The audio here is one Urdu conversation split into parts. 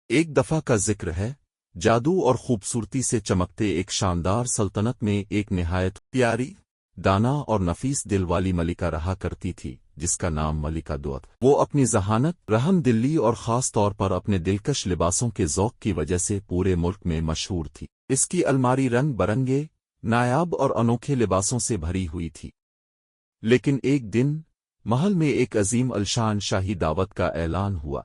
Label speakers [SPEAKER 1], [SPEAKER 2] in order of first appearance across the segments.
[SPEAKER 1] ایک دفعہ کا ذکر ہے، جادو اور خوبصورتی سے چمکتے ایک شاندار سلطنت میں ایک نہایت پیاری، دانا اور نفیس دل والی ملکہ رہا کرتی تھی جس کا نام ملکہ دوا تھا۔ وہ اپنی ذہانت، رحم دلی اور خاص طور پر اپنے دلکش لباسوں کے ذوق کی وجہ سے پورے ملک میں مشہور تھی۔ اس کی الماری رنگ برنگے، نایاب اور انوکھے لباسوں سے بھری ہوئی تھی۔ لیکن ایک دن محل میں ایک عظیم الشان شاہی دعوت کا اعلان ہوا۔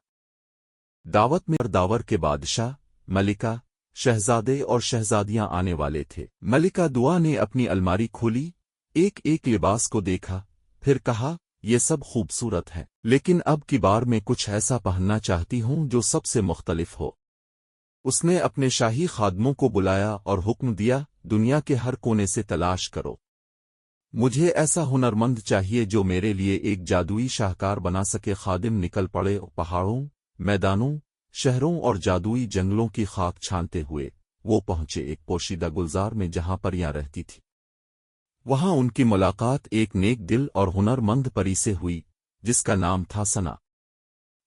[SPEAKER 1] دعوت میں داور کے بادشاہ، ملکہ، شہزادے اور شہزادیاں آنے والے تھے۔ ملکہ دوا نے اپنی الماری کھولی، ایک ایک لباس کو دیکھا، پھر کہا، یہ سب خوبصورت ہے، لیکن اب کی بار میں کچھ ایسا پہننا چاہتی ہوں جو سب سے مختلف ہو۔ اس نے اپنے شاہی خادموں کو بلایا اور حکم دیا، دنیا کے ہر کونے سے تلاش کرو۔ مجھے ایسا ہنرمند چاہیے جو میرے لیے ایک جادوئی شاہکار بنا سکے۔ خادم نکل پڑے، پہاڑوں، میدانوں، شہروں اور جادوئی جنگلوں کی خاک چھانتے ہوئے وہ پہنچے ایک پوشیدہ گلزار میں جہاں پریاں رہتی تھی۔ وہاں ان کی ملاقات ایک نیک دل اور ہنرمند پری سے ہوئی جس کا نام تھا ثنا۔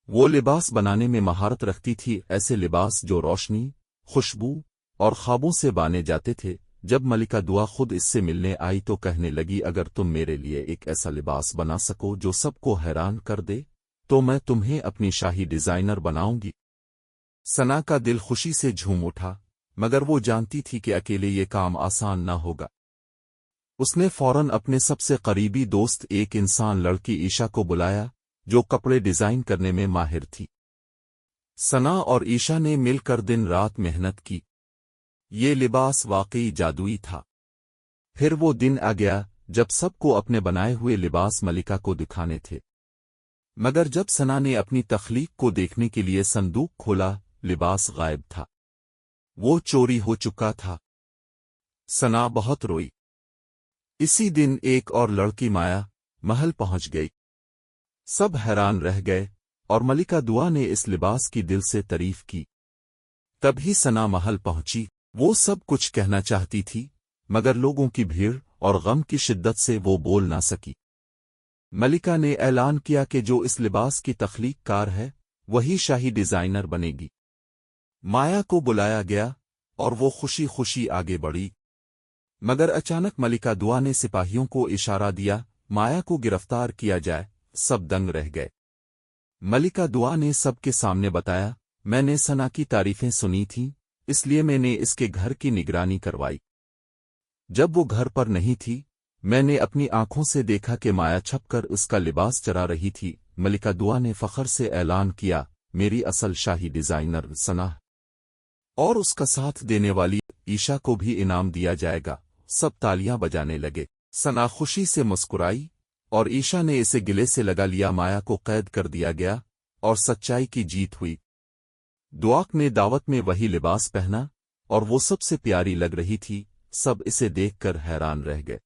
[SPEAKER 1] وہ لباس بنانے میں مہارت رکھتی تھی، ایسے لباس جو روشنی، خوشبو اور خوابوں سے بانے جاتے تھے۔ جب ملکہ دوا خود اس سے ملنے آئی تو کہنے لگی، اگر تم میرے لیے ایک ایسا لباس بنا سکو جو سب کو حیران کر دے تو میں تمہیں اپنی شاہی ڈیزائنر بناؤں گی۔ ثنا کا دل خوشی سے جھوم اٹھا، مگر وہ جانتی تھی کہ اکیلے یہ کام آسان نہ ہوگا۔ اس نے فوراً اپنے سب سے قریبی دوست ایک انسان لڑکی عیشا کو بلایا جو کپڑے ڈیزائن کرنے میں ماہر تھی۔ ثنا اور عیشا نے مل کر دن رات محنت کی۔ یہ لباس واقعی جادوئی تھا۔ پھر وہ دن آ گیا جب سب کو اپنے بنائے ہوئے لباس ملکہ کو دکھانے تھے، مگر جب ثنا نے اپنی تخلیق کو دیکھنے کے لیے صندوق کھولا، لباس غائب تھا، وہ چوری ہو چکا تھا۔ ثنا بہت روئی۔ اسی دن ایک اور لڑکی مایا محل پہنچ گئی۔ سب حیران رہ گئے اور ملکہ دوا نے اس لباس کی دل سے تعریف کی۔ تبھی ثنا محل پہنچی۔ وہ سب کچھ کہنا چاہتی تھی مگر لوگوں کی بھیڑ اور غم کی شدت سے وہ بول نہ سکی۔ ملکہ نے اعلان کیا کہ جو اس لباس کی تخلیق کار ہے وہی شاہی ڈیزائنر بنے گی۔ مایا کو بلایا گیا اور وہ خوشی خوشی آگے بڑھی، مگر اچانک ملکہ دوا نے سپاہیوں کو اشارہ دیا مایا کو گرفتار کیا جائے۔ سب دنگ رہ گئے۔ ملکہ دوا نے سب کے سامنے بتایا، میں نے ثنا کی تعریفیں سنی تھیں، اس لیے میں نے اس کے گھر کی نگرانی کروائی۔ جب وہ گھر پر نہیں تھی میں نے اپنی آنکھوں سے دیکھا کہ مایا چھپ کر اس کا لباس چرا رہی تھی۔ ملکہ دوا نے فخر سے اعلان کیا، میری اصل شاہی ڈیزائنر ثنا ہے، اور اس کا ساتھ دینے والی عیشا کو بھی انعام دیا جائے گا۔ سب تالیاں بجانے لگے۔ ثنا خوشی سے مسکرائی اور عیشا نے اسے گلے سے لگا لیا۔ مایا کو قید کر دیا گیا اور سچائی کی جیت ہوئی۔ دواک نے دعوت میں وہی لباس پہنا اور وہ سب سے پیاری لگ رہی تھی۔ سب اسے دیکھ کر حیران رہ گئے۔